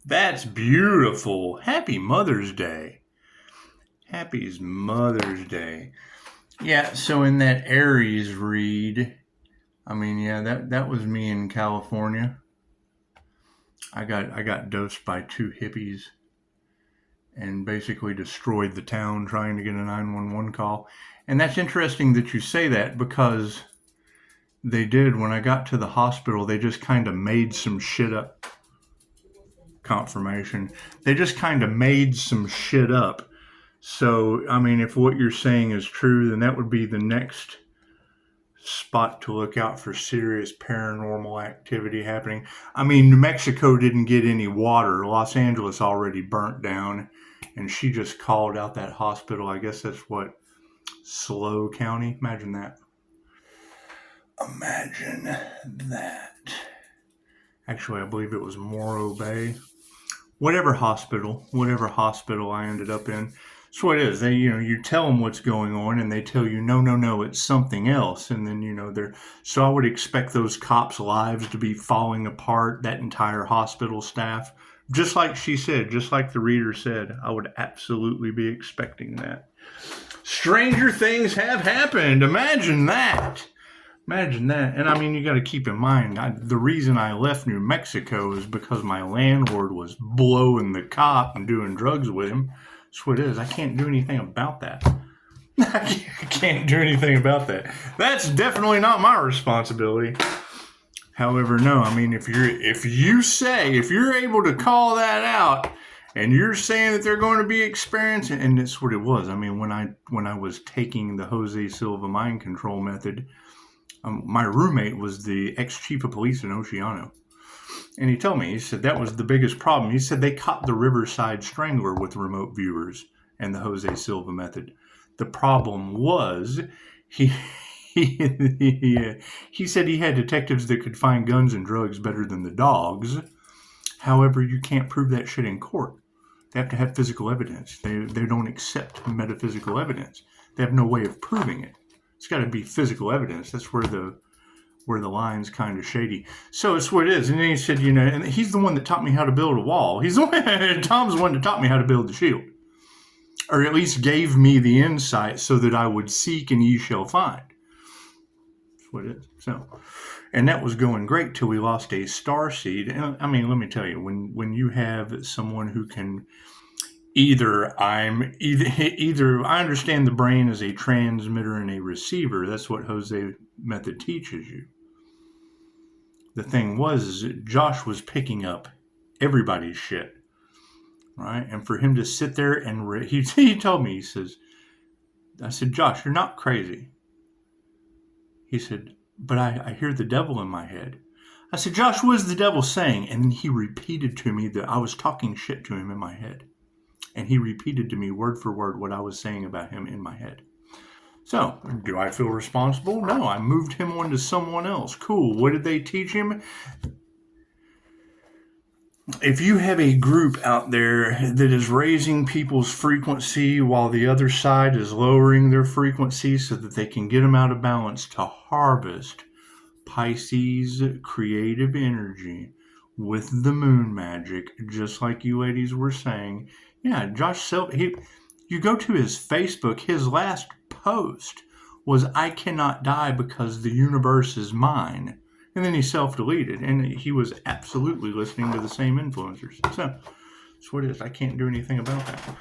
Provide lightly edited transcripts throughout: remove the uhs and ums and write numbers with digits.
That's beautiful. Happy Mother's Day. Happy Mother's Day. Yeah, so in that Aries read, that was me in California. I got dosed by two hippies and basically destroyed the town trying to get a 911 call. And that's interesting that you say that because they did. When I got to the hospital, they just kind of made some shit up. Confirmation. They just kind of made some shit up. So, if what you're saying is true, then that would be the next spot to look out for serious paranormal activity happening. New Mexico didn't get any water. Los Angeles already burnt down, and she just called out that hospital. I guess that's what, SLO County? Imagine that. Imagine that. Actually, I believe it was Morro Bay. Whatever hospital I ended up in. That's what it is. They, you tell them what's going on, and they tell you, no, it's something else. And then, they're. So I would expect those cops' lives to be falling apart. That entire hospital staff, just like she said, just like the reader said, I would absolutely be expecting that. Stranger things have happened. Imagine that. Imagine that. And you got to keep in mind, the reason I left New Mexico is because my landlord was blowing the cop and doing drugs with him. That's what it is. I can't do anything about that. I can't do anything about that. That's definitely not my responsibility. However, no, if you're able to call that out, and you're saying that they're going to be experiencing, and that's what it was. When I was taking the Jose Silva mind control method, my roommate was the ex-chief of police in Oceano. And he told me, he said that was the biggest problem. He said they caught the Riverside Strangler with remote viewers and the Jose Silva method. The problem was he said he had detectives that could find guns and drugs better than the dogs. However, you can't prove that shit in court. They have to have physical evidence. They don't accept metaphysical evidence. They have no way of proving it. It's got to be physical evidence. That's where the line's kind of shady. So it's what it is. And then he said, and he's the one that taught me how to build a wall. Tom's the one that taught me how to build the shield. Or at least gave me the insight so that I would seek and ye shall find. That's what it is. So, and that was going great till we lost a star seed. And let me tell you, when you have someone who can Either I understand the brain as a transmitter and a receiver. That's what Jose method teaches you. The thing was, Josh was picking up everybody's shit, right? And for him to sit there and he told me, I said, Josh, you're not crazy. He said, but I hear the devil in my head. I said, Josh, what is the devil saying? And then he repeated to me that I was talking shit to him in my head. And he repeated to me word for word what I was saying about him in my head. So, do I feel responsible? No, I moved him on to someone else. Cool. What did they teach him? If you have a group out there that is raising people's frequency while the other side is lowering their frequency so that they can get them out of balance to harvest Pisces creative energy with the moon magic, just like you ladies were saying. Yeah, Josh Silva, you go to his Facebook, his last post was, I cannot die because the universe is mine. And then he self-deleted, and he was absolutely listening to the same influencers. So, that's what it is. I can't do anything about that.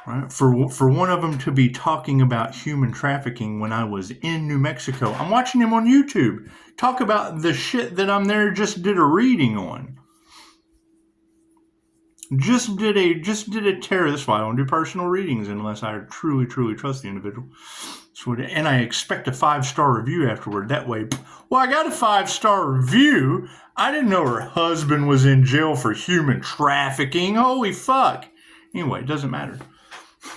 Right? For one of them to be talking about human trafficking when I was in New Mexico, I'm watching him on YouTube talk about the shit that I'm there just did a reading on. Just did a tarot. That's why I don't do personal readings unless I truly trust the individual. And I expect a 5-star review afterward. That way, well, I got a 5-star review. I didn't know her husband was in jail for human trafficking. Holy fuck. Anyway, it doesn't matter.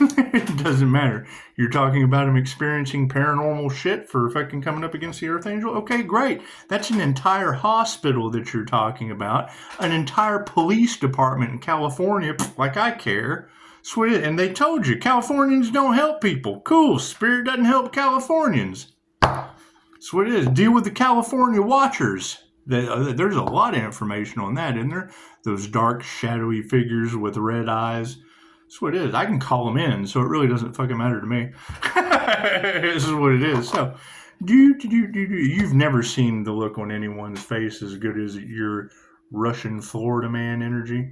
It doesn't matter. You're talking about him experiencing paranormal shit for fucking coming up against the Earth Angel? Okay, great. That's an entire hospital that you're talking about. An entire police department in California. Like I care. Sweet. And they told you, Californians don't help people. Cool. Spirit doesn't help Californians. That's what it is. Deal with the California watchers. There's a lot of information on that, isn't there? Those dark, shadowy figures with red eyes. That's what it is. I can call them in, so it really doesn't fucking matter to me. This is what it is. So, you've never seen the look on anyone's face as good as your Russian Florida man energy.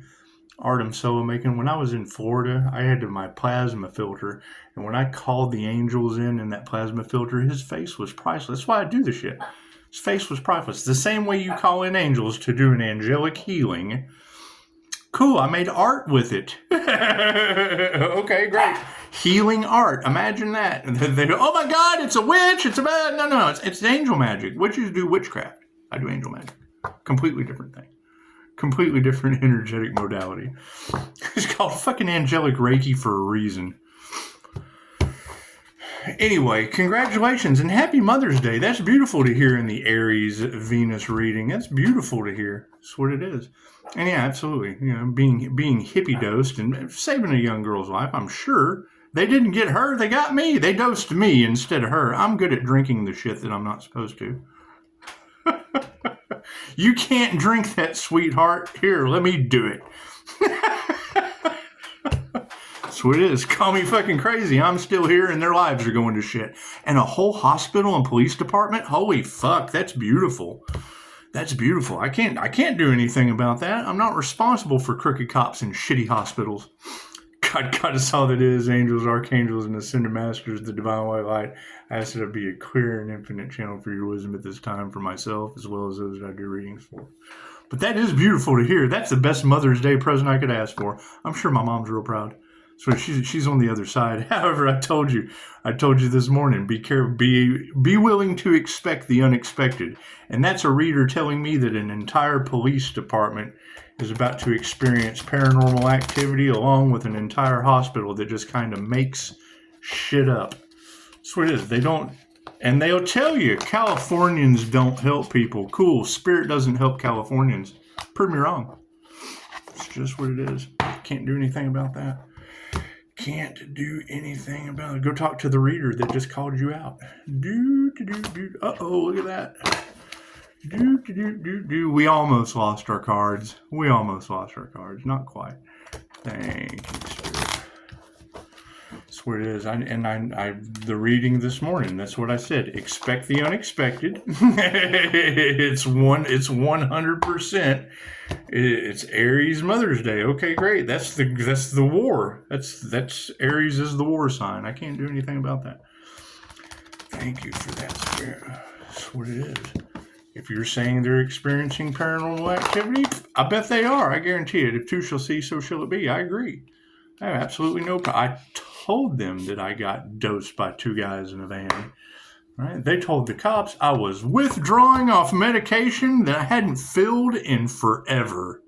Artem Solomakin. When I was in Florida, I had my plasma filter, and when I called the angels in that plasma filter, his face was priceless. That's why I do the shit. His face was priceless. The same way you call in angels to do an angelic healing. Cool, I made art with it. Okay, great. Healing art. Imagine that. They go, oh my God, it's a witch. It's a bad. No. It's angel magic. Witches do witchcraft. I do angel magic. Completely different thing. Completely different energetic modality. It's called fucking angelic Reiki for a reason. Anyway, congratulations and happy Mother's Day. That's beautiful to hear in the Aries Venus reading. That's beautiful to hear. That's what it is. And yeah, absolutely. You know, being hippie dosed and saving a young girl's life, I'm sure. They didn't get her, they got me. They dosed me instead of her. I'm good at drinking the shit that I'm not supposed to. You can't drink that, sweetheart. Here, let me do it. That's what it is. Call me fucking crazy. I'm still here and their lives are going to shit. And a whole hospital and police department? Holy fuck, that's beautiful. That's beautiful. I can't do anything about that. I'm not responsible for crooked cops in shitty hospitals. God us all that is, angels, archangels, and ascended masters, the divine white light. I ask that it be a clear and infinite channel for your wisdom at this time for myself, as well as those that I do readings for. But that is beautiful to hear. That's the best Mother's Day present I could ask for. I'm sure my mom's real proud. So she's on the other side. However, I told you this morning, be careful, be willing to expect the unexpected. And that's a reader telling me that an entire police department is about to experience paranormal activity along with an entire hospital that just kind of makes shit up. That's what it is. And they'll tell you Californians don't help people. Cool. Spirit doesn't help Californians. Prove me wrong. It's just what it is. Can't do anything about that. Can't do anything about it. Go talk to the reader that just called you out. Uh-oh, look at that. We almost lost our cards. Not quite. Thank you, Spirit. That's what it is. The reading this morning, that's what I said. Expect the unexpected. It's 100%. It's Aries Mother's Day. Okay, great. That's the war. That's Aries is the war sign. I can't do anything about that. Thank you for that, Spirit. That's what it is. If you're saying they're experiencing paranormal activity, I bet they are. I guarantee it. If two shall see, so shall it be. I agree. I have absolutely no problem. I told them that I got dosed by two guys in a van. Right? They told the cops I was withdrawing off medication that I hadn't filled in forever.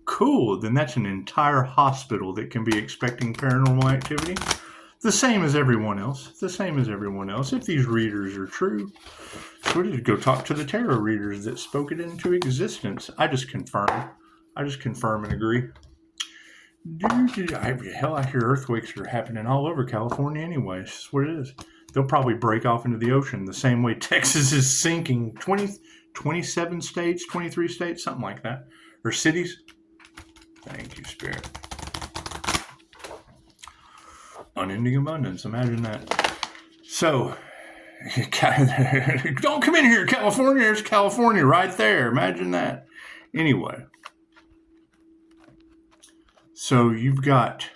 Cool. Then that's an entire hospital that can be expecting paranormal activity. The same as everyone else. If these readers are true. So we need to go talk to the tarot readers that spoke it into existence. I just confirm and agree. Hell, I hear earthquakes are happening all over California anyway. That's what it is. They'll probably break off into the ocean the same way Texas is sinking. 27 states, 23 states, something like that. Or cities. Thank you, Spirit. Unending abundance. Imagine that. So, don't come in here, California. There's California right there. Imagine that. Anyway. So you've got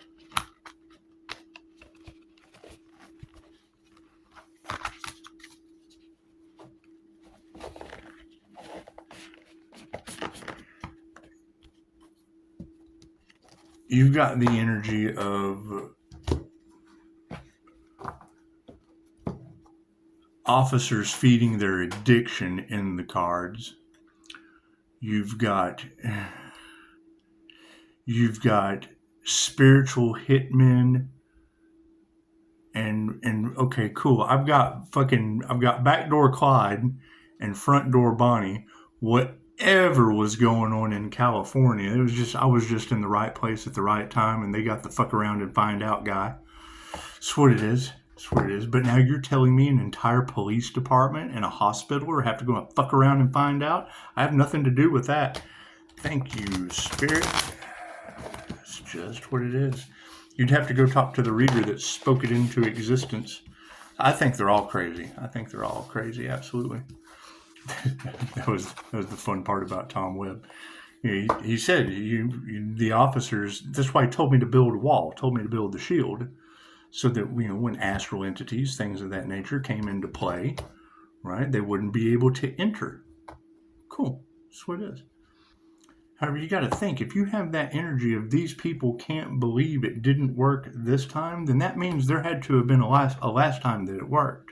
the energy of officers feeding their addiction in the cards. You've got spiritual hitmen and okay, cool. I've got backdoor Clyde and front door Bonnie. Whatever was going on in California, I was just in the right place at the right time, and they got the fuck around and find out guy. That's what it is. That's what it is. But now you're telling me an entire police department and a hospital have to go and fuck around and find out? I have nothing to do with that. Thank you, Spirit. It's just what it is. You'd have to go talk to the reader that spoke it into existence. I think they're all crazy. Absolutely. that was the fun part about Tom Webb. He said, the officers, that's why he told me to build a wall, told me to build the shield, so that, when astral entities, things of that nature came into play, right, they wouldn't be able to enter. Cool. That's what it is. However, you got to think, if you have that energy of these people can't believe it didn't work this time, then that means there had to have been a last time that it worked.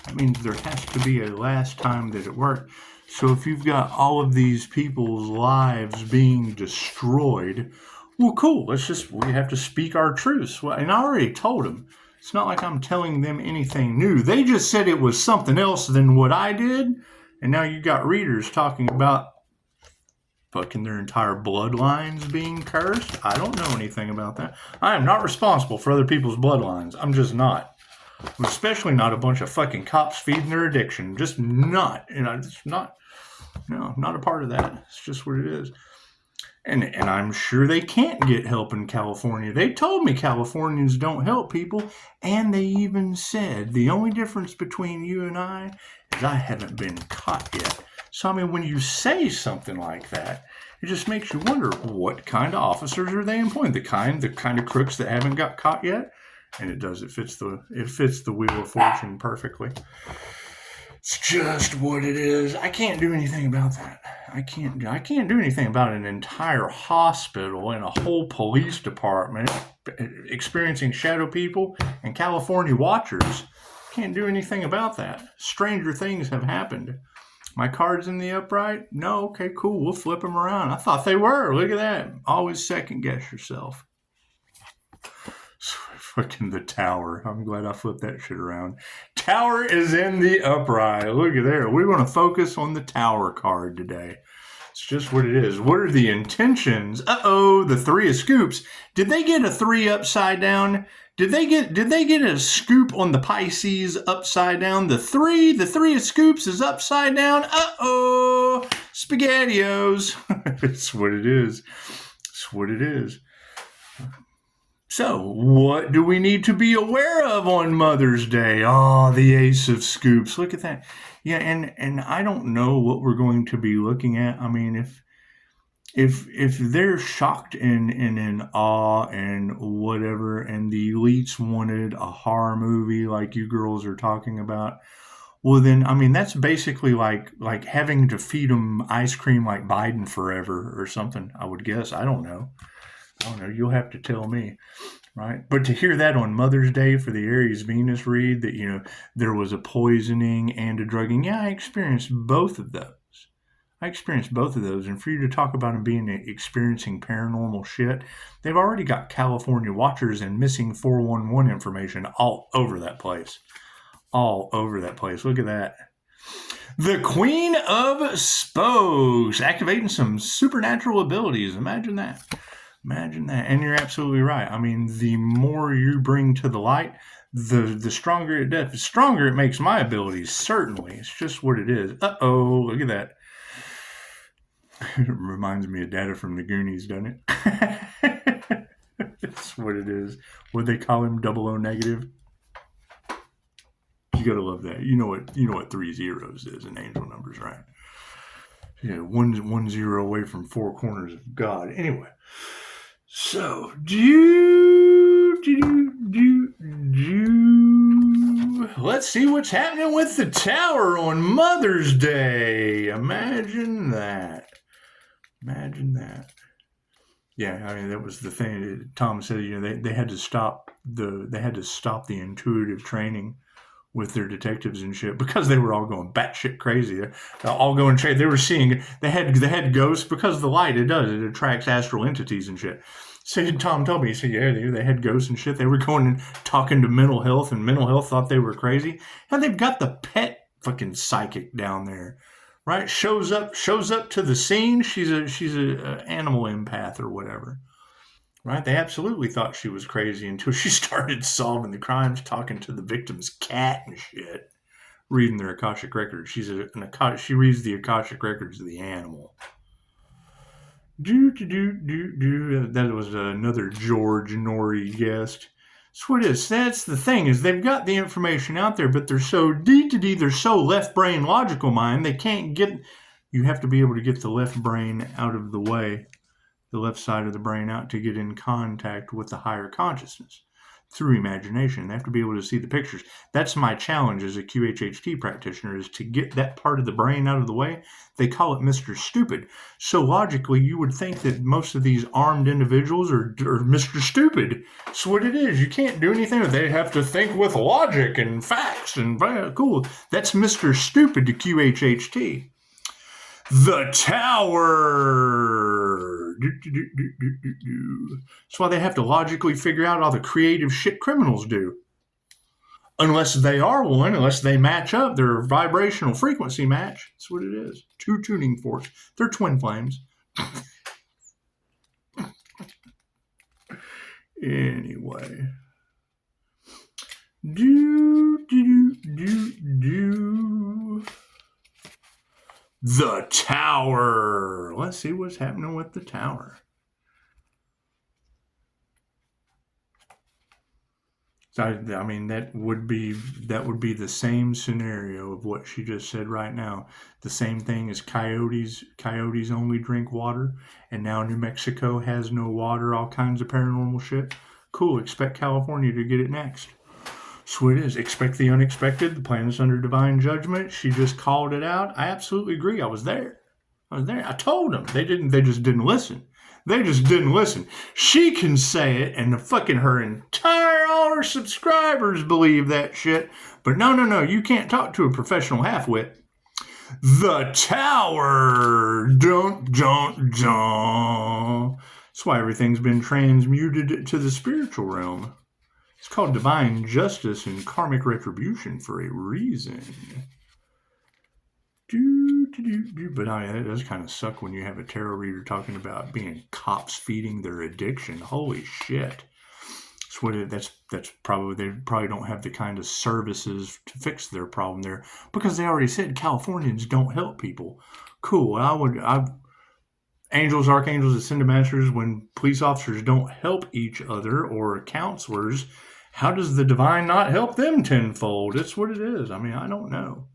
That means there has to be a last time that it worked. So if you've got all of these people's lives being destroyed, well, cool. We have to speak our truths. And I already told them. It's not like I'm telling them anything new. They just said it was something else than what I did. And now you got readers talking about fucking their entire bloodlines being cursed. I don't know anything about that. I am not responsible for other people's bloodlines. I'm just not. I'm especially not a bunch of fucking cops feeding their addiction. Just not. It's not. No, not a part of that. It's just what it is. And I'm sure they can't get help in California. They told me Californians don't help people. And they even said the only difference between you and I is I haven't been caught yet. So, when you say something like that, it just makes you wonder, what kind of officers are they employing? The kind of crooks that haven't got caught yet? And it does. It fits the Wheel of Fortune perfectly. It's just what it is. I can't do anything about that. I can't do anything about an entire hospital and a whole police department experiencing shadow people and California watchers. Can't do anything about that. Stranger things have happened. My cards in the upright? No, okay, cool. We'll flip them around. I thought they were. Look at that. Always second guess yourself. Fucking the Tower. I'm glad I flipped that shit around. Tower is in the upright. Look at there. We want to focus on the Tower card today. It's just what it is. What are the intentions? The Three of Scoops. Did they get a 3 upside down? Did they get a scoop on the Pisces upside down? The three of scoops is upside down. SpaghettiOs. It's what it is. It's what it is. So, what do we need to be aware of on Mother's Day? The Ace of Scoops. Look at that. Yeah, and I don't know what we're going to be looking at. If they're shocked and in awe and whatever, and the elites wanted a horror movie like you girls are talking about, well then, that's basically like having to feed them ice cream like Biden forever or something, I would guess. I don't know. You'll have to tell me. Right? But to hear that on Mother's Day for the Aries Venus read, that, there was a poisoning and a drugging. Yeah, I experienced both of those. And for you to talk about them experiencing paranormal shit, they've already got California watchers and missing 411 information all over that place. Look at that. The Queen of Spokes, activating some supernatural abilities. Imagine that. And you're absolutely right. The more you bring to the light, the stronger it does. The stronger it makes my abilities, certainly. It's just what it is. Look at that. It reminds me of Data from the Goonies, doesn't it? It's what it is. What they call him, 00 negative. You gotta love that. You know what 3 zeros is in angel numbers, right? Yeah, one zero away from 4 corners of God. Anyway, so let's see what's happening with the Tower on Mother's Day. Imagine that. Yeah, that was the thing. Tom said, they had to stop the intuitive training with their detectives and shit because they were all going batshit crazy. They're all going straight. They were seeing they had ghosts because of the light. It attracts astral entities and shit. So Tom told me, he said, yeah, they had ghosts and shit. They were going and talking to mental health, and mental health thought they were crazy. And they've got the pet fucking psychic down there. Right, shows up to the scene. She's a animal empath or whatever. Right? They absolutely thought she was crazy until she started solving the crimes, talking to the victim's cat and shit, reading their Akashic records. She reads the Akashic records of the animal. That was another George Norrie guest. That's what it is. That's the thing, is they've got the information out there, but they're so they're so left brain logical mind, they can't get. You have to be able to get the left brain out of the way, the left side of the brain out, to get in contact with the higher consciousness through imagination. They have to be able to see the pictures. That's my challenge as a QHHT practitioner, is to get that part of the brain out of the way. They call it Mr. Stupid. So logically, you would think that most of these armed individuals are Mr. Stupid. That's what it is. You can't do anything. They have to think with logic and facts and cool. That's Mr. Stupid to QHHT. The Tower. That's why they have to logically figure out all the creative shit criminals do. Unless they are one, unless they match up, their vibrational frequency match. That's what it is. Two tuning forks. They're twin flames. Anyway. The Tower. Let's see what's happening with the Tower. I mean, that would be the same scenario of what she just said right now. The same thing as coyotes. Coyotes only drink water, and now New Mexico has no water. All kinds of paranormal shit. Cool. Expect California to get it next. So it is. Expect the unexpected. The planet's under divine judgment. She just called it out. I absolutely agree. I was there. I told them. They just didn't listen. She can say it, and all her subscribers believe that shit. But no. You can't talk to a professional halfwit. The Tower. Dun. That's why everything's been transmuted to the spiritual realm. It's called divine justice and karmic retribution for a reason. But it does kind of suck when you have a tarot reader talking about being cops feeding their addiction. Holy shit. That's probably, they probably don't have the kind of services to fix their problem there, because they already said Californians don't help people. Cool. Angels, archangels, ascended masters, when police officers don't help each other, or counselors, how does the divine not help them tenfold? It's what it is. I mean, I don't know.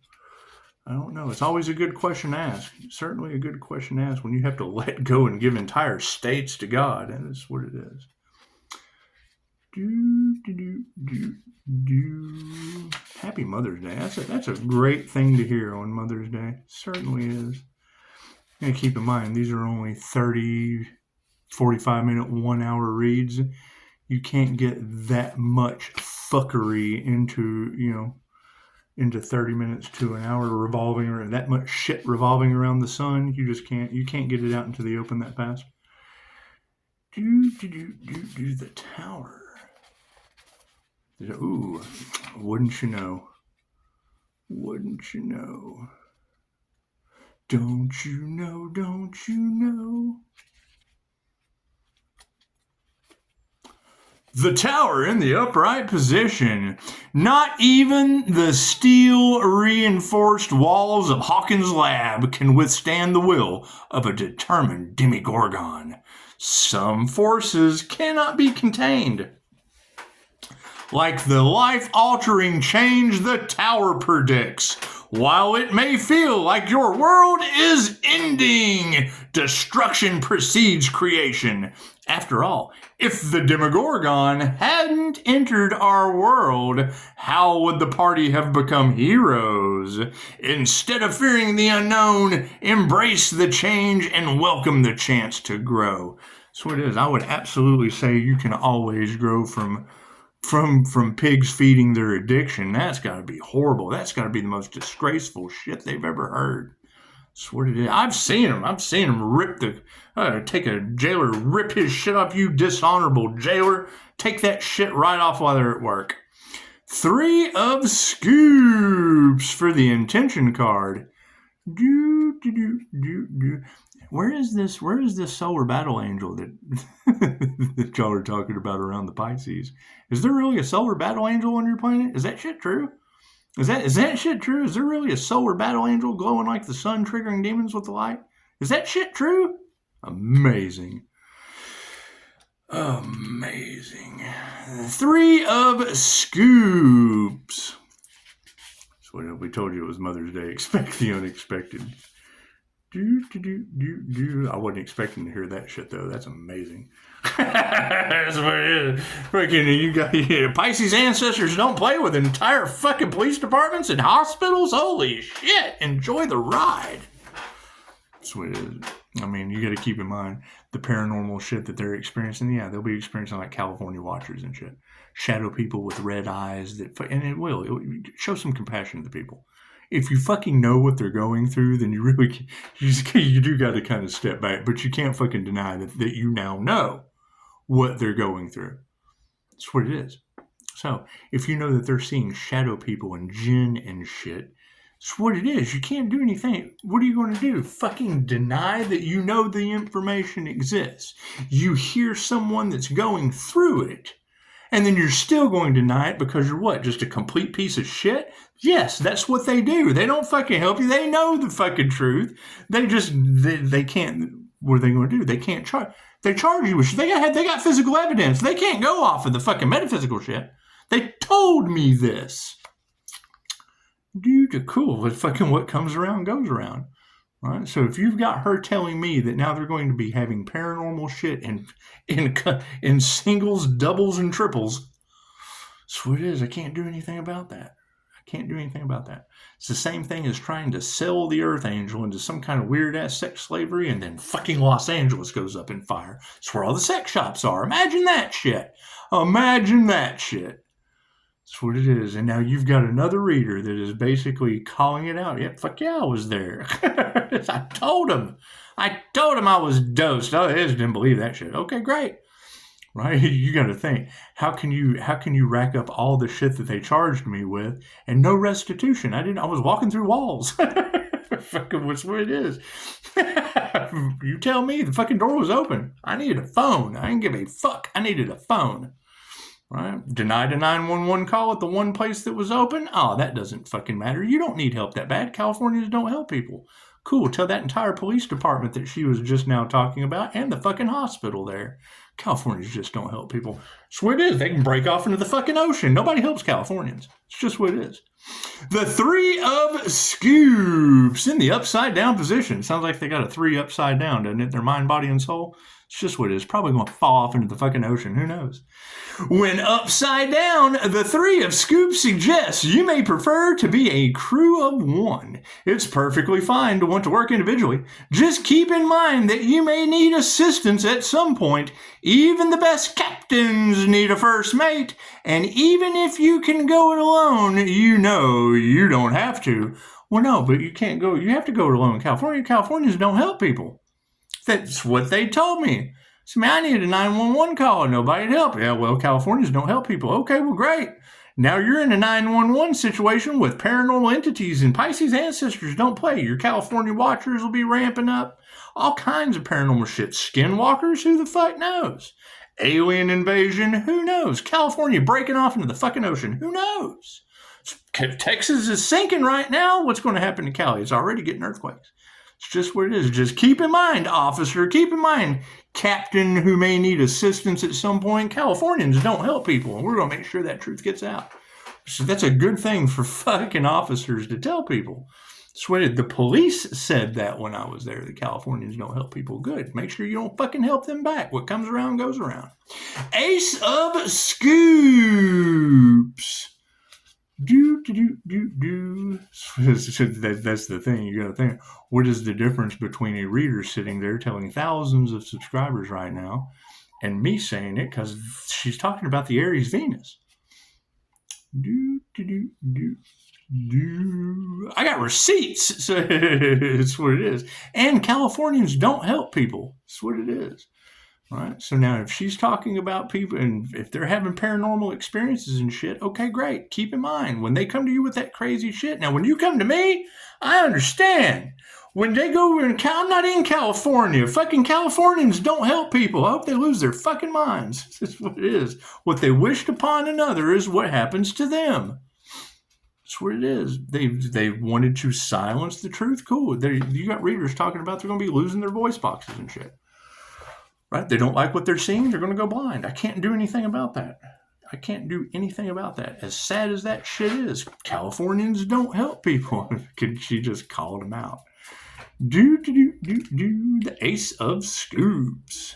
It's always a good question to ask. Certainly a good question to ask when you have to let go and give entire states to God. And that's what it is. Happy Mother's Day. That's a great thing to hear on Mother's Day. Certainly is. And keep in mind, these are only 30, 45-minute, 1 hour reads. You can't get that much fuckery into 30 minutes to an hour revolving around, that much shit revolving around the sun. You just can't. You can't get it out into the open that fast. The Tower. Ooh, wouldn't you know? Wouldn't you know? Don't you know? Don't you know? The Tower in the upright position. Not even the steel-reinforced walls of Hawkins' lab can withstand the will of a determined Demogorgon. Some forces cannot be contained. Like the life-altering change the Tower predicts. While it may feel like your world is ending, destruction precedes creation. After all, if the Demogorgon hadn't entered our world, how would the party have become heroes? Instead of fearing the unknown, embrace the change and welcome the chance to grow. That's what it is. I would absolutely say you can always grow from pigs feeding their addiction. That's got to be horrible. That's got to be the most disgraceful shit they've ever heard. That's what it is. I've seen them rip take a jailer, rip his shit off. You dishonorable jailer. Take that shit right off while they're at work. 3 of Scoops for the intention card. Where is this solar battle angel that that y'all are talking about around the Pisces. Is there really a solar battle angel on your planet? Is that shit true? Is that shit true? Is there really a solar battle angel glowing like the sun, triggering demons with the light? Is that shit true? Amazing. Amazing. 3 of Scoops. So we told you it was Mother's Day. Expect the unexpected. I wasn't expecting to hear that shit though. That's amazing. That's what it is. Freaking, you got Pisces ancestors don't play with entire fucking police departments and hospitals. Holy shit! Enjoy the ride. That's what it is. I mean, you got to keep in mind the paranormal shit that they're experiencing. Yeah, they'll be experiencing like California watchers and shit. Shadow people with red eyes and it will show some compassion to the people. If you fucking know what they're going through, then you do got to kind of step back, but you can't fucking deny that you now know what they're going through. That's what it is. So if you know that they're seeing shadow people and jinn and shit, it's what it is. You can't do anything. What are you going to do? Fucking deny that you know the information exists. You hear someone that's going through it, and then you're still going to deny it because you're what? Just a complete piece of shit? Yes, that's what they do. They don't fucking help you. They know the fucking truth. They can't. What are they going to do? They can't charge. They charge you with shit. They got physical evidence. They can't go off of the fucking metaphysical shit. They told me this. Dude, cool. Fucking what comes around goes around. Right? So if you've got her telling me that now they're going to be having paranormal shit in singles, doubles, and triples, that's what it is. I can't do anything about that. I can't do anything about that. It's the same thing as trying to sell the Earth Angel into some kind of weird-ass sex slavery, and then fucking Los Angeles goes up in fire. It's where all the sex shops are. Imagine that shit. Imagine that shit. That's what it is. And now you've got another reader that is basically calling it out. Yeah, fuck yeah, I was there. I told him I was dosed. Oh, they just didn't believe that shit. Okay, great. Right? You got to think, how can you rack up all the shit that they charged me with and no restitution? I was walking through walls. Fucking what's what it is. You tell me the fucking door was open. I needed a phone. I didn't give a fuck. I needed a phone. Right? Denied a 911 call at the one place that was open. Oh, that doesn't fucking matter. You don't need help that bad. Californians don't help people. Cool. Tell that entire police department that she was just now talking about and the fucking hospital there. Californians just don't help people. It's what it is. They can break off into the fucking ocean. Nobody helps Californians. It's just what it is. The 3 of Scoops in the upside down position. Sounds like they got a 3 upside down, doesn't it? Their mind, body, and soul. It's just what it is. Probably going to fall off into the fucking ocean. Who knows? When upside down, the 3 of Scoops suggests you may prefer to be a crew of 1. It's perfectly fine to want to work individually. Just keep in mind that you may need assistance at some point. Even the best captains need a first mate. And even if you can go it alone, you know you don't have to. Well, no, but you can't go. You have to go it alone in California. Californians don't help people. That's what they told me. So, man, I needed a 911 call and nobody'd help. Yeah, well, Californians don't help people. Okay, well, great. Now you're in a 911 situation with paranormal entities and Pisces ancestors don't play. Your California watchers will be ramping up. All kinds of paranormal shit. Skinwalkers? Who the fuck knows? Alien invasion? Who knows? California breaking off into the fucking ocean? Who knows? Texas is sinking right now. What's going to happen to Cali? It's already getting earthquakes. It's just what it is. Just keep in mind, officer, keep in mind, captain who may need assistance at some point. Californians don't help people, and we're going to make sure that truth gets out. So that's a good thing for fucking officers to tell people. Sweated. The police said that when I was there. The Californians don't help people. Good. Make sure you don't fucking help them back. What comes around goes around. Ace of Scoops. That's the thing. You got to think. What is the difference between a reader sitting there telling thousands of subscribers right now and me saying it because she's talking about the Aries Venus? I got receipts. So it's what it is. And Californians don't help people. It's what it is. Right? So now if she's talking about people and if they're having paranormal experiences and shit, okay, great. Keep in mind, when they come to you with that crazy shit, now when you come to me, I understand. When they go in, I'm not in California. Fucking Californians don't help people. I hope they lose their fucking minds. That's what it is. What they wished upon another is what happens to them. That's what it is. They wanted to silence the truth. Cool. You got readers talking about they're going to be losing their voice boxes and shit. Right? They don't like what they're seeing. They're going to go blind. I can't do anything about that. I can't do anything about that. As sad as that shit is, Californians don't help people. She just called them out. The Ace of Scoops.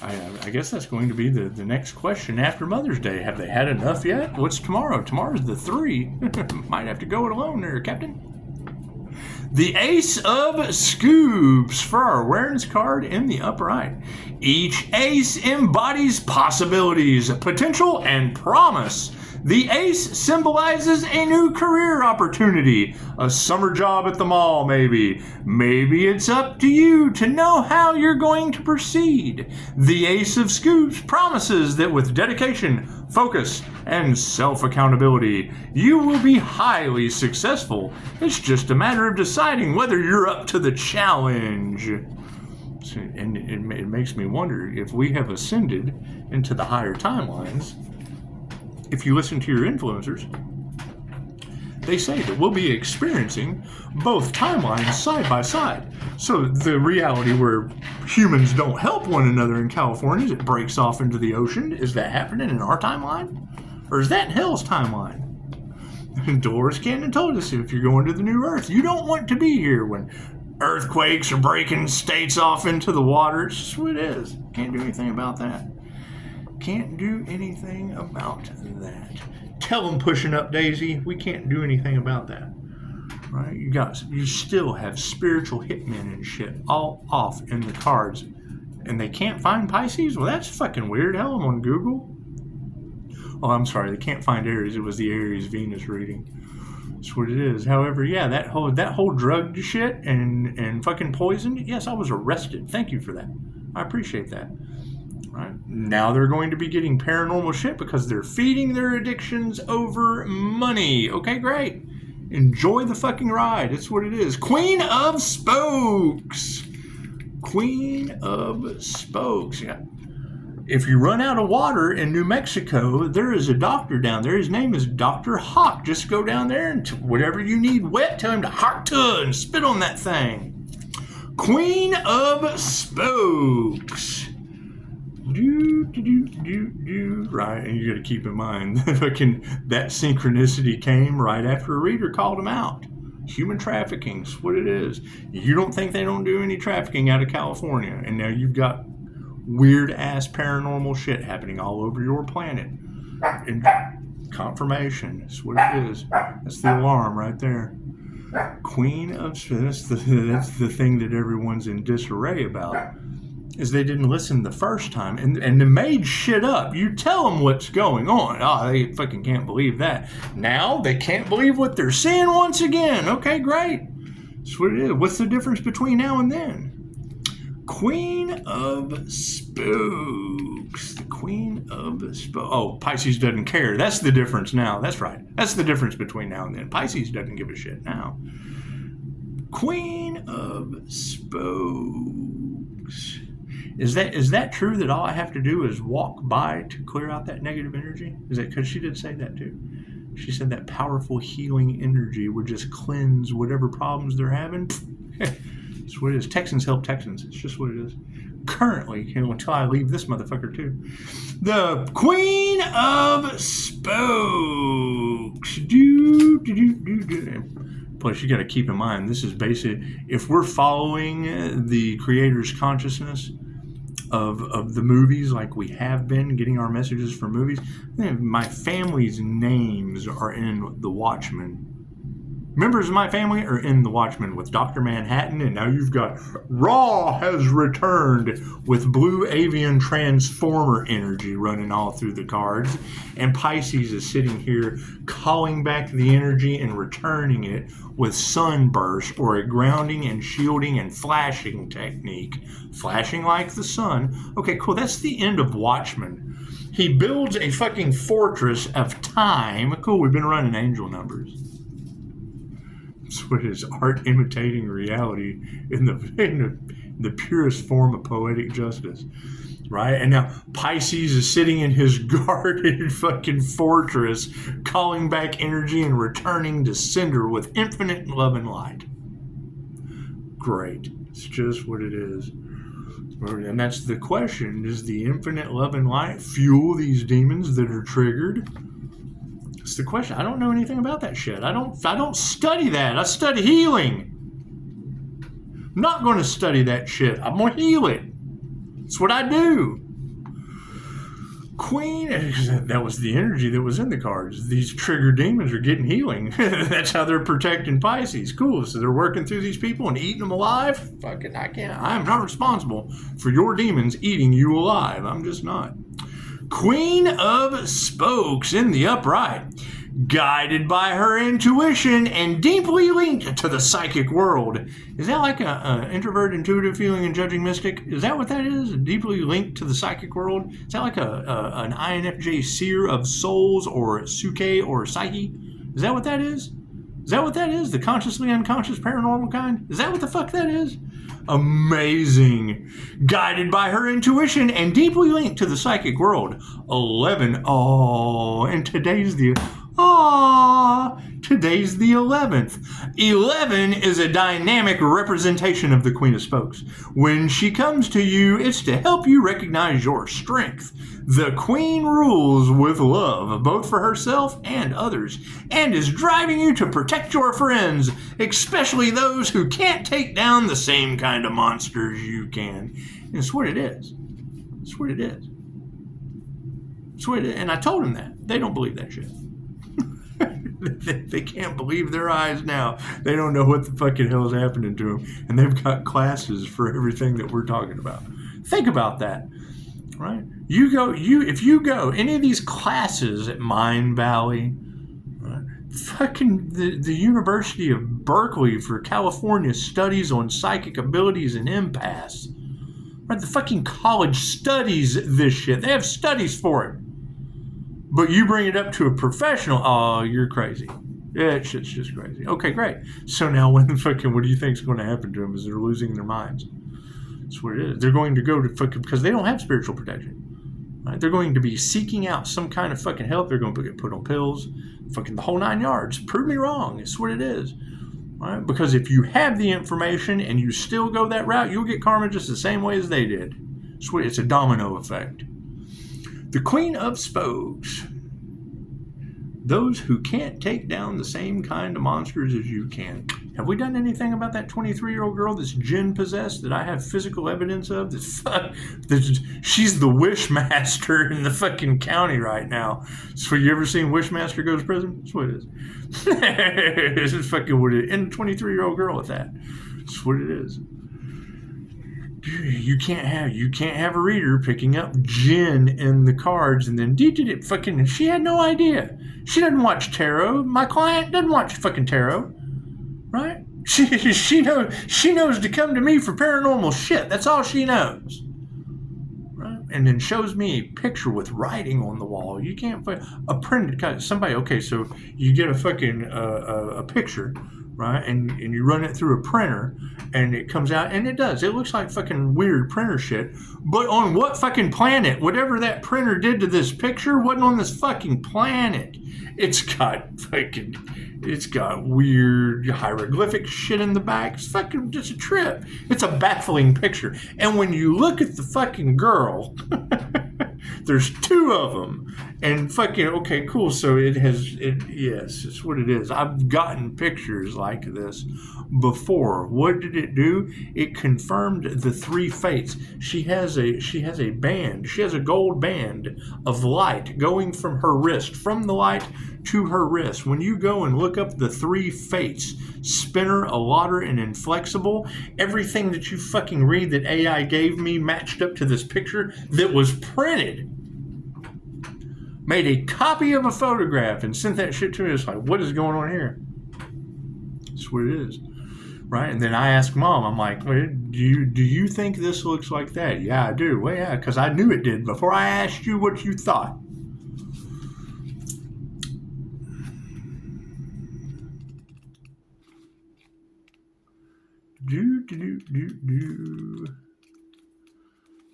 I guess that's going to be the next question after Mother's Day. Have they had enough yet? What's tomorrow? Tomorrow's the 3. Might have to go it alone there, Captain. The Ace of Scoops for our awareness card in the upper right. Each ace embodies possibilities, potential, and promise. The ace symbolizes a new career opportunity, a summer job at the mall maybe. Maybe it's up to you to know how you're going to proceed. The Ace of Scoops promises that with dedication, focus, and self-accountability, you will be highly successful. It's just a matter of deciding whether you're up to the challenge. And it makes me wonder if we have ascended into the higher timelines. If you listen to your influencers, they say that we'll be experiencing both timelines side by side. So the reality where humans don't help one another in California as it breaks off into the ocean, is that happening in our timeline? Or is that in Hell's timeline? Dolores Cannon told us if you're going to the New Earth, you don't want to be here when earthquakes are breaking states off into the water. It's just what it is. Can't do anything about that. Can't do anything about that. Tell them pushing up, Daisy. We can't do anything about that. Right? You still have spiritual hitmen and shit all off in the cards. And they can't find Pisces? Well, that's fucking weird. Hell, I'm on Google. Oh, I'm sorry. They can't find Aries. It was the Aries-Venus reading. That's what it is. However, yeah, that whole drug shit and fucking poison, yes, I was arrested. Thank you for that. I appreciate that. Right? Now they're going to be getting paranormal shit because they're feeding their addictions over money. Okay, great. Enjoy the fucking ride. It's what it is. Queen of Spokes. Queen of Spokes. Yeah. If you run out of water in New Mexico, there is a doctor down there. His name is Dr. Hawk. Just go down there and whatever you need wet, tell him to hawk to and spit on that thing. Queen of Spokes. Right, and you got to keep in mind that synchronicity came right after a reader called him out. Human trafficking's what it is. You don't think they don't do any trafficking out of California, and now you've got weird ass paranormal shit happening all over your planet. And confirmation, that's what it is. That's the alarm right there. Queen of that's the thing that everyone's in disarray about. Is they didn't listen the first time and they made shit up. You tell them what's going on. Oh, they fucking can't believe that. Now they can't believe what they're seeing once again. Okay, great. That's what it is. What's the difference between now and then? Queen of Spokes. The Queen of Spokes. Oh, Pisces doesn't care. That's the difference now. That's right. That's the difference between now and then. Pisces doesn't give a shit now. Queen of Spokes. Is that true that all I have to do is walk by to clear out that negative energy? Is that because she did say that too? She said that powerful healing energy would just cleanse whatever problems they're having. That's what it is. Texans help Texans. It's just what it is. Currently, until I leave this motherfucker too. The Queen of Spokes. Plus, you got to keep in mind, this is basic. If we're following the creator's consciousness of the movies like we have been getting our messages from movies, my family's names are in The Watchmen. Members of my family are in the Watchmen with Dr. Manhattan, and now you've got Raw has returned with blue avian transformer energy running all through the cards, and Pisces is sitting here calling back the energy and returning it with Sunburst, or a grounding and shielding and flashing technique. Flashing like the sun. Okay, cool. That's the end of Watchmen. He builds a fucking fortress of time. Cool, we've been running angel numbers. That's what it is, art imitating reality in the purest form of poetic justice. Right? And now Pisces is sitting in his guarded fucking fortress, calling back energy and returning to sender with infinite love and light. Great. It's just what it is. And that's the question. Does the infinite love and light fuel these demons that are triggered? It's the question. I don't know anything about that shit. I don't study that. I study healing. I'm not going to study that shit. I'm going to heal it. That's what I do. Queen, that was the energy that was in the cards. These trigger demons are getting healing. That's how they're protecting Pisces. Cool. So they're working through these people and eating them alive? Fucking, I can't. I'm not responsible for your demons eating you alive. I'm just not. Queen of Spokes in the upright. Guided by her intuition and deeply linked to the psychic world. Is that like a introvert, intuitive, feeling, and judging mystic? Is that what that is? Deeply linked to the psychic world? Is that like an INFJ seer of souls, or Suke, or psyche? Is that what that is? Is that what that is? The consciously unconscious paranormal kind? Is that what the fuck that is? Amazing. Guided by her intuition and deeply linked to the psychic world. 11. Oh, and today's the 11th. 11 is a dynamic representation of the Queen of Spokes. When she comes to you, it's to help you recognize your strength. The Queen rules with love, both for herself and others, and is driving you to protect your friends, especially those who can't take down the same kind of monsters you can. And it's what it is. It's what it is. It's what it is. And I told them that. They don't believe that shit. They can't believe their eyes now. They don't know what the fucking hell is happening to them. And they've got classes for everything that we're talking about. Think about that, right? If you go any of these classes at Mind Valley, right? Fucking the University of Berkeley for California studies on psychic abilities and empaths. Right? The fucking college studies this shit. They have studies for it. But you bring it up to a professional, oh, you're crazy. Yeah, shit's just crazy. Okay, great. So now what do you think is going to happen to them is they're losing their minds. That's what it is. They're going to go to fucking, because they don't have spiritual protection. Right? They're going to be seeking out some kind of fucking help. They're going to get put on pills, fucking the whole 9 yards. Prove me wrong. It's what it is. Right? Because if you have the information and you still go that route, you'll get karma just the same way as they did. It's a domino effect. The Queen of Spokes. Those who can't take down the same kind of monsters as you can. Have we done anything about that 23-year-old girl that's jinn possessed that I have physical evidence of? She's the Wishmaster in the fucking county right now. So you ever seen Wishmaster go to prison? That's what it is. This is fucking what it is. And a 23-year-old girl at that. That's what it is. You can't have a reader picking up jinn in the cards and then she had no idea. She doesn't watch tarot. My client doesn't watch fucking tarot. Right? She knows to come to me for paranormal shit. That's all she knows. Right? And then shows me a picture with writing on the wall. You can't a printed somebody. Okay, so you get a fucking a picture. Right, and you run it through a printer, and it comes out, and it does. It looks like fucking weird printer shit. But on what fucking planet? Whatever that printer did to this picture wasn't on this fucking planet. It's got weird hieroglyphic shit in the back. It's fucking just a trip. It's a baffling picture. And when you look at the fucking girl, There's two of them. And fucking, okay, cool. So yes, it's what it is. I've gotten pictures like this before. What did it do? It confirmed the three fates. She has a band. She has a gold band of light going from her wrist, from the light to her wrist. When you go and look up the three fates, spinner, allottor, and inflexible, everything that you fucking read that AI gave me matched up to this picture that was printed. Made a copy of a photograph and sent that shit to me. It's like, what is going on here? That's what it is. Right? And then I asked Mom, I'm like, do you think this looks like that? Yeah, I do. Well, yeah, because I knew it did before I asked you what you thought.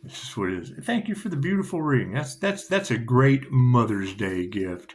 This is what it is. Thank you for the beautiful ring. That's a great Mother's Day gift.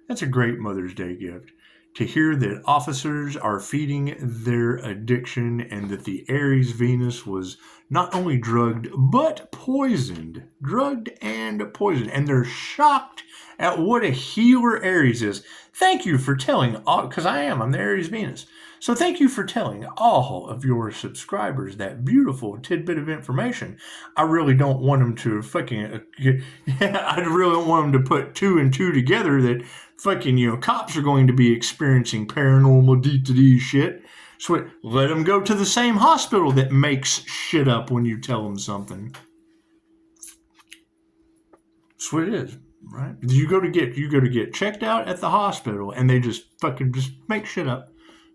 That's a great Mother's Day gift. To hear that officers are feeding their addiction and that the Aries Venus was not only drugged, but poisoned. Drugged and poisoned. And they're shocked at what a healer Aries is. Thank you for telling, because I'm the Aries Venus. So thank you for telling all of your subscribers that beautiful tidbit of information. I really don't want them to I really don't want them to put two and two together that fucking, cops are going to be experiencing paranormal D shit. So let them go to the same hospital that makes shit up when you tell them something. That's what it is, right? You go to get checked out at the hospital and they just make shit up.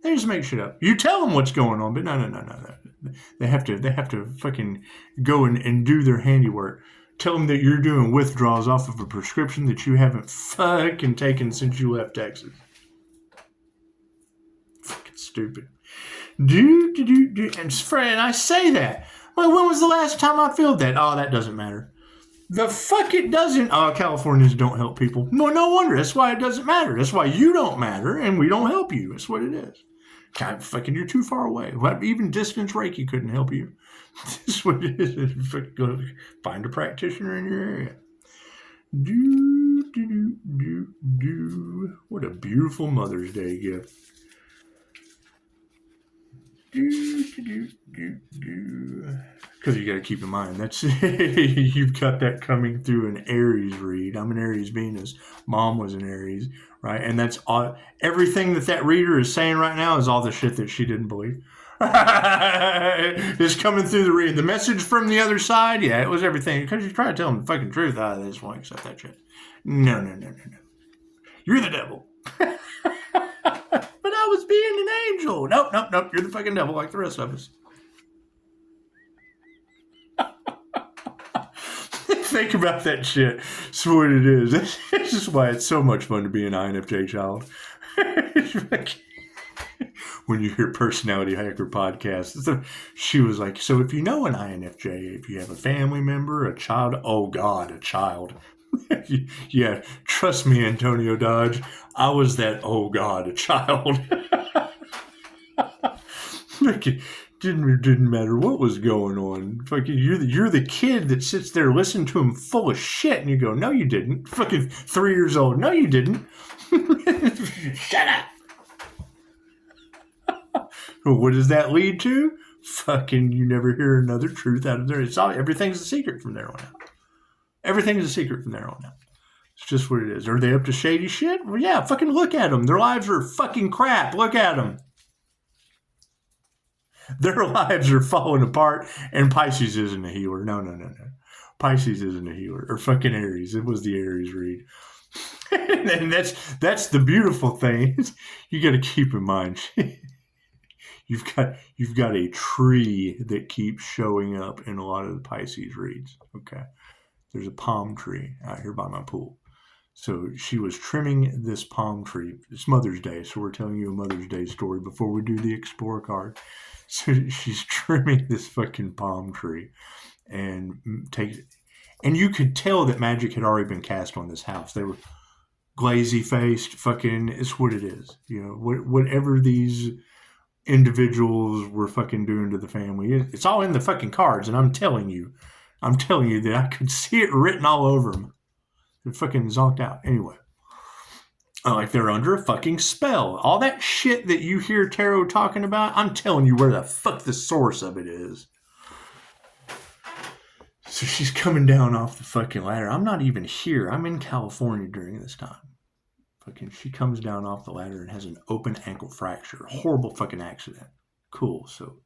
They just make shit up. You tell them what's going on, but no. They have to fucking go and do their handiwork. Tell them that you're doing withdrawals off of a prescription that you haven't fucking taken since you left Texas. Fucking stupid. And Fred, I say that. Well, when was the last time I filled that? Oh, that doesn't matter. The fuck it doesn't. Oh, Californians don't help people. No wonder. That's why it doesn't matter. That's why you don't matter and we don't help you. That's what it is. God, fucking, you're too far away. Even distance Reiki couldn't help you. This is what it is. Go find a practitioner in your area. What a beautiful Mother's Day gift. Because you got to keep in mind, that's you've got that coming through an Aries read. I'm an Aries Venus. Mom was an Aries, right? And that's all. Everything that reader is saying right now is all the shit that she didn't believe. It's coming through the read. The message from the other side, yeah, it was everything. Because you try to tell them the fucking truth, they just won't accept that shit. No. You're the devil. But I was being an angel. Nope. You're the fucking devil like the rest of us. Think about that shit. That's what it is. This is why it's so much fun to be an INFJ child. When you hear Personality Hacker podcast, she was like, so if you know an INFJ, if you have a family member, a child, oh God, a child. Yeah, trust me, Antonio Dodge, I was that, oh God, a child. Didn't matter what was going on. Fucking, you're the kid that sits there listening to him full of shit, and you go, no, you didn't. Fucking 3 years old, no, you didn't. Shut up. What does that lead to? Fucking, you never hear another truth out of there. Everything's a secret from there on out. Everything is a secret from there on out. It's just what it is. Are they up to shady shit? Well, yeah, fucking look at them. Their lives are fucking crap. Look at them. Their lives are falling apart, and Pisces isn't a healer. No. Pisces isn't a healer. Or fucking Aries. It was the Aries read. And that's the beautiful thing. You got to keep in mind, you've got a tree that keeps showing up in a lot of the Pisces reads. Okay. There's a palm tree out here by my pool. So she was trimming this palm tree. It's Mother's Day, so we're telling you a Mother's Day story before we do the Explorer card. So she's trimming this fucking palm tree and you could tell that magic had already been cast on this house. They were glazy faced, fucking, it's what it is. Whatever these individuals were fucking doing to the family, it's all in the fucking cards. And I'm telling you that I could see it written all over them. They're fucking zonked out. Anyway. Like they're under a fucking spell. All that shit that you hear Tarot talking about, I'm telling you where the fuck the source of it is. So she's coming down off the fucking ladder. I'm not even here. I'm in California during this time. Fucking, she comes down off the ladder and has an open ankle fracture. Horrible fucking accident. Cool. So,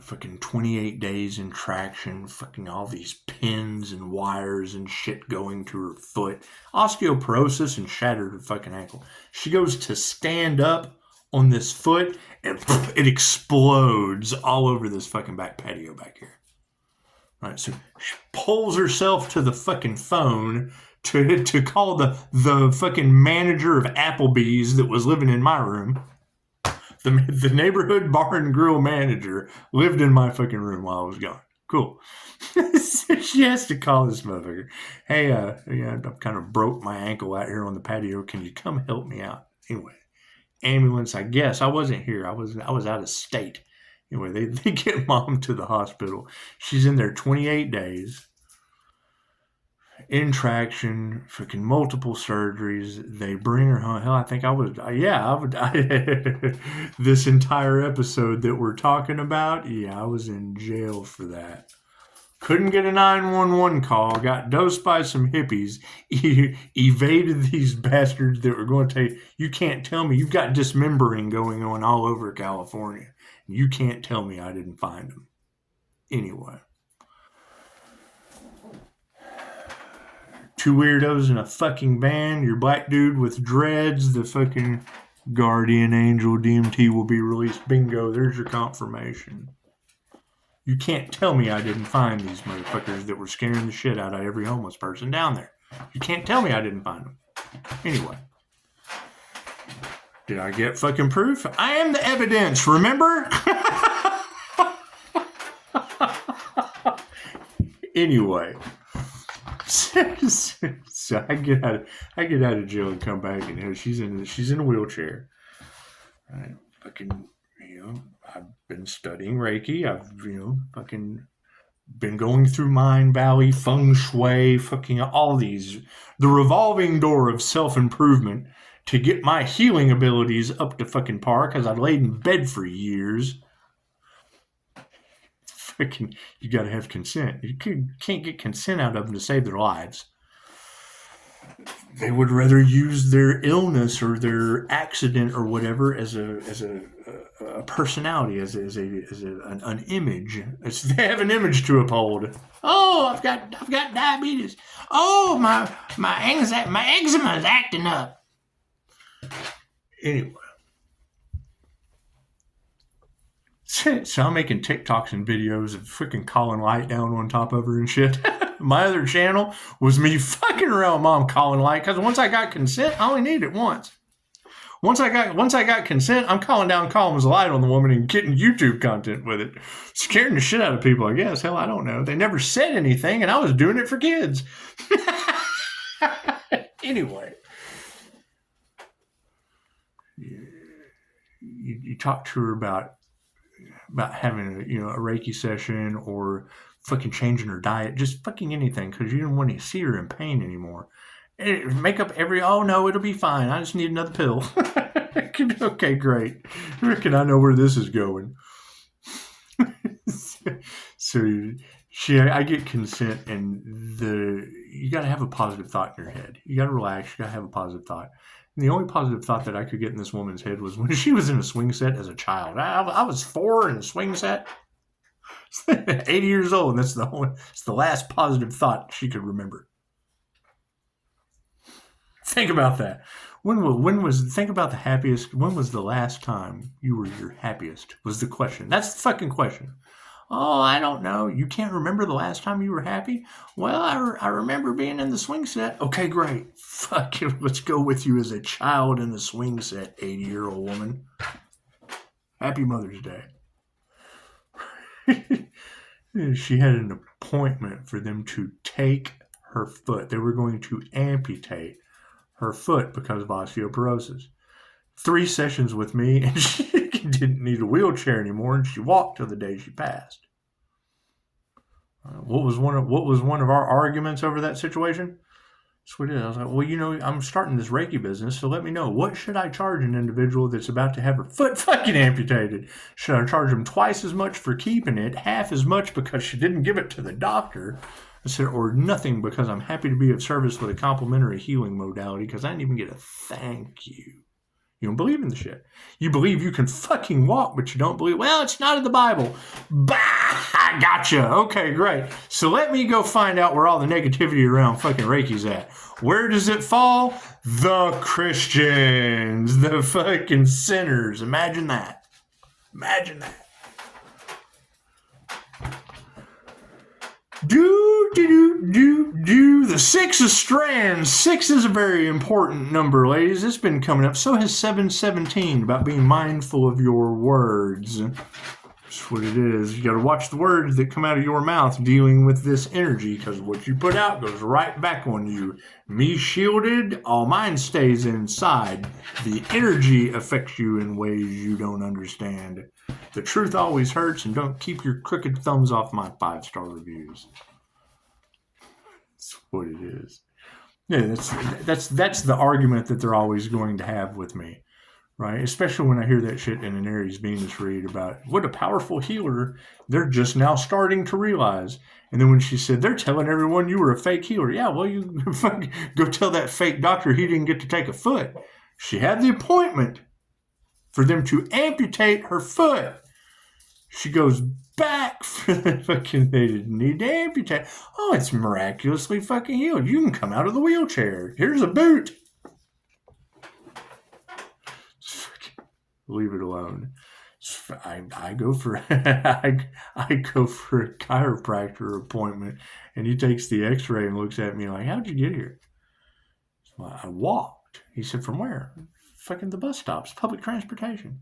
fucking 28 days in traction, fucking all these pins and wires and shit going to her foot. Osteoporosis and shattered her fucking ankle. She goes to stand up on this foot and it explodes all over this fucking back patio back here. Right, so she pulls herself to the fucking phone to call the fucking manager of Applebee's that was living in my room. The neighborhood bar and grill manager lived in my fucking room while I was gone. Cool. So she has to call this motherfucker. Hey, I've kind of broke my ankle out here on the patio. Can you come help me out? Anyway, ambulance. I guess I wasn't here. I was out of state. Anyway, they get mom to the hospital. She's in there 28 days. In traction, freaking multiple surgeries. They bring her home. Hell, I think I would. This entire episode that we're talking about, I was in jail for that. Couldn't get a 911 call. Got dosed by some hippies. Evaded these bastards that were going to take. You can't tell me. You've got dismembering going on all over California. You can't tell me I didn't find them. Anyway. Two weirdos in a fucking band. Your black dude with dreads. The fucking guardian angel DMT will be released. Bingo. There's your confirmation. You can't tell me I didn't find these motherfuckers that were scaring the shit out of every homeless person down there. You can't tell me I didn't find them. Anyway. Did I get fucking proof? I am the evidence, remember? Anyway. So I get out of jail and come back, and she's in a wheelchair. Right? Fucking, I've been studying Reiki. I've, fucking been going through Mind Valley, Feng Shui, fucking all these, the revolving door of self-improvement to get my healing abilities up to fucking par, because I've laid in bed for years. Fucking, you gotta have consent. You can't get consent out of them to save their lives. They would rather use their illness or their accident or whatever as a personality, as an image. They have an image to uphold. Oh, I've got diabetes. Oh, my eczema is acting up. Anyway. So I'm making TikToks and videos of freaking calling Light down on top of her and shit. My other channel was me fucking around with mom calling Light, because once I got consent, I only needed it once. Once I got consent, I'm calling down Columns of Light on the woman and getting YouTube content with it. Scaring the shit out of people, I guess. Hell, I don't know. They never said anything, and I was doing it for kids. Anyway. You talk to her about having a Reiki session or fucking changing her diet, just fucking anything, because you didn't want to see her in pain anymore. Make up oh no, it'll be fine. I just need another pill. Okay, great. I reckon I know where this is going. So I get consent, and you got to have a positive thought in your head. You got to relax. You got to have a positive thought. And the only positive thought that I could get in this woman's head was when she was in a swing set as a child. I was 4 in a swing set. 80 years old, and it's the last positive thought she could remember. Think about that. When was the last time you were your happiest? Was the question. That's the fucking question. Oh, I don't know. You can't remember the last time you were happy? Well, I remember being in the swing set. Okay, great. Fuck it. Let's go with you as a child in the swing set, 80-year-old woman. Happy Mother's Day. She had an appointment for them to take her foot. They were going to amputate her foot because of osteoporosis. 3 sessions with me, and she didn't need a wheelchair anymore, and she walked till the day she passed. What was one of our arguments over that situation? Sweet. I was like, well, I'm starting this Reiki business, so let me know, what should I charge an individual that's about to have her foot fucking amputated? Should I charge them twice as much for keeping it, half as much because she didn't give it to the doctor? I said, or nothing because I'm happy to be of service with a complimentary healing modality because I didn't even get a thank you. You don't believe in the shit. You believe you can fucking walk, but you don't believe, well, it's not in the Bible. Bah! I gotcha. Okay, great. So let me go find out where all the negativity around fucking Reiki's at. Where does it fall? The Christians. The fucking sinners. Imagine that. Imagine that. The 6 of strands. 6 is a very important number, ladies. It's been coming up. So has 717, about being mindful of your words. That's what it is. You got to watch the words that come out of your mouth dealing with this energy, because what you put out goes right back on you. Me shielded, all mine stays inside. The energy affects you in ways you don't understand. The truth always hurts, and don't keep your crooked thumbs off my 5-star reviews. That's what it is. Yeah, that's the argument that they're always going to have with me, right? Especially when I hear that shit in an Aries Venus read about what a powerful healer they're just now starting to realize. And then when she said, they're telling everyone you were a fake healer. Yeah, well, you go tell that fake doctor he didn't get to take a foot. She had the appointment for them to amputate her foot. She goes back for the fucking, they didn't need to amputate. Oh, it's miraculously fucking healed. You can come out of the wheelchair. Here's a boot. Leave it alone. I go for I go for a chiropractor appointment, and he takes the X-ray and looks at me like, "How'd you get here?" So I walked. He said, "From where?" Fucking the bus stops, public transportation.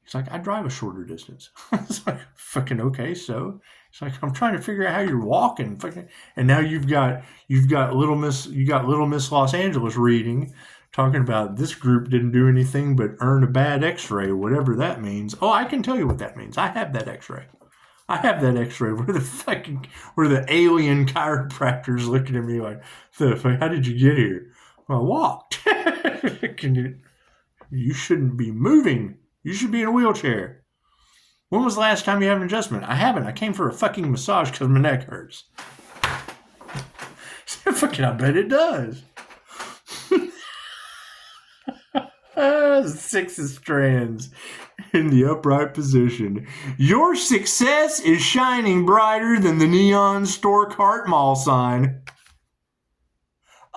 He's like, I drive a shorter distance. It's like, fucking okay, so it's like, I'm trying to figure out how you're walking, fucking, and now you've got Little Miss Los Angeles reading, talking about this group didn't do anything but earn a bad X-ray, whatever that means. Oh, I can tell you what that means. I have that X-ray. I have that X-ray where the alien chiropractor's looking at me like, how did you get here? Well, I walked. You shouldn't be moving. You should be in a wheelchair. When was the last time you had an adjustment? I haven't. I came for a fucking massage because my neck hurts. Fucking, I bet it does. 6 of strands in the upright position. Your success is shining brighter than the neon Storkart mall sign.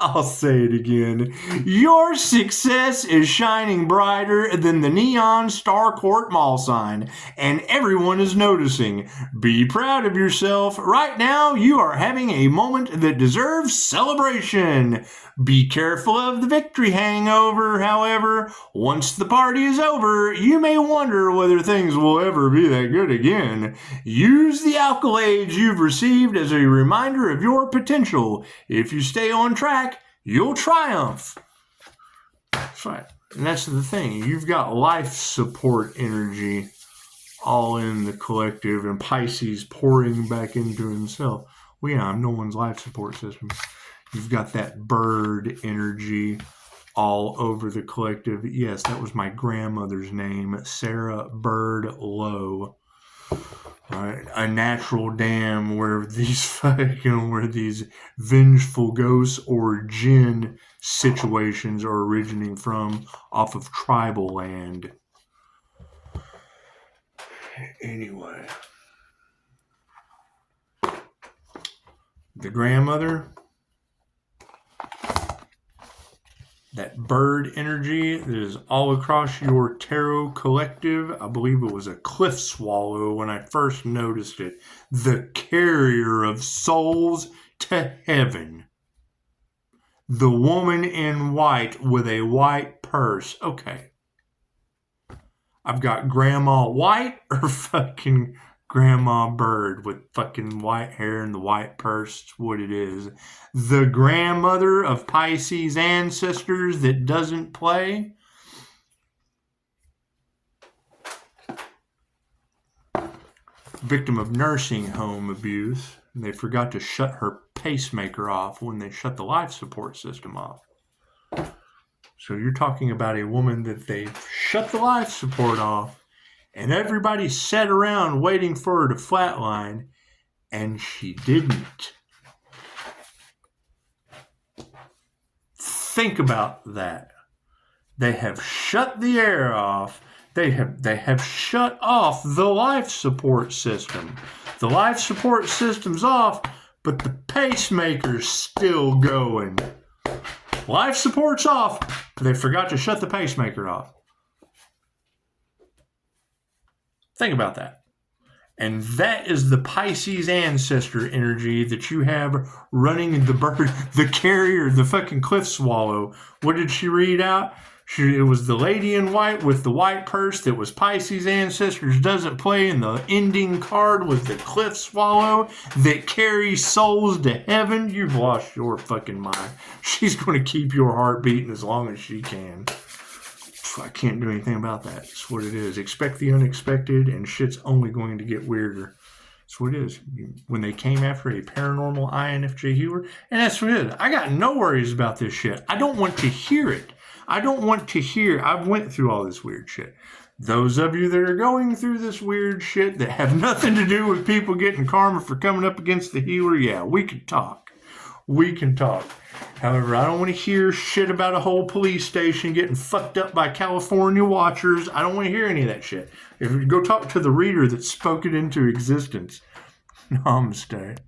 I'll say it again. Your success is shining brighter than the neon Starcourt mall sign, and everyone is noticing. Be proud of yourself. Right now, you are having a moment that deserves celebration. Be careful of the victory hangover, however. Once the party is over, you may wonder whether things will ever be that good again. Use the accolades you've received as a reminder of your potential. If you stay on track, you'll triumph. That's right. And that's the thing. You've got life support energy all in the collective, and Pisces pouring back into himself. Well, yeah, I'm no one's life support system. You've got that bird energy all over the collective. Yes, that was my grandmother's name, Sarah Bird Lowe. A natural dam where these vengeful ghosts or jinn situations are originating from, off of tribal land. Anyway, the grandmother, that bird energy that is all across your tarot collective. I believe it was a cliff swallow when I first noticed it. The carrier of souls to heaven. The woman in white with a white purse. Okay. I've got Grandma White or fucking Grandma Bird with fucking white hair and the white purse. It's what it is. The grandmother of Pisces ancestors that doesn't play. victim of nursing home abuse. And they forgot to shut her pacemaker off when they shut the life support system off. So you're talking about a woman that they shut the life support off, and everybody sat around waiting for her to flatline, and she didn't. Think about that. They have shut the air off. They have shut off the life support system. The life support system's off, but the pacemaker's still going. Life support's off, but they forgot to shut the pacemaker off. Think about that. And that is the Pisces ancestor energy that you have running the bird, the carrier, the fucking cliff swallow. What did she read out? It was the lady in white with the white purse that was Pisces ancestors doesn't play, and the ending card was the cliff swallow that carries souls to heaven. You've lost your fucking mind. She's going to keep your heart beating as long as she can. I can't do anything about that. It's what it is. Expect the unexpected, and shit's only going to get weirder. That's what it is. When they came after a paranormal INFJ healer, and that's what it is. I got no worries about this shit. I don't want to hear it. I don't want to hear. I've went through all this weird shit. Those of you that are going through this weird shit that have nothing to do with people getting karma for coming up against the healer, yeah, we can talk. We can talk. However, I don't want to hear shit about a whole police station getting fucked up by California watchers. I don't want to hear any of that shit. If you go talk to the reader that spoke it into existence. Namaste.